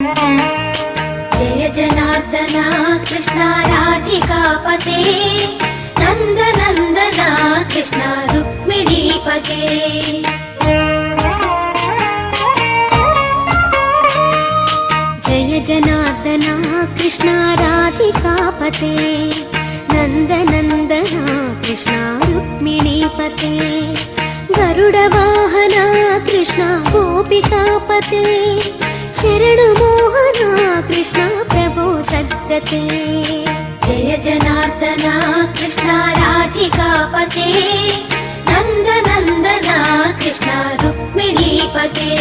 जय जनार्दना कृष्णा राधिकापते नन्दनन्दना कृष्णा रुक्मिणीपते जय जनार्दना कृष्णा राधिकापते नन्दनन्दना कृष्णा रुक्मिणीपते गरुडवाहना कृष्णा गोपिकापते शरणमोहना कृष्णा प्रभो सद्गते जय जनार्दना कृष्णा राधिकापते नन्दनन्दना कृष्णा रुक्मिणीपते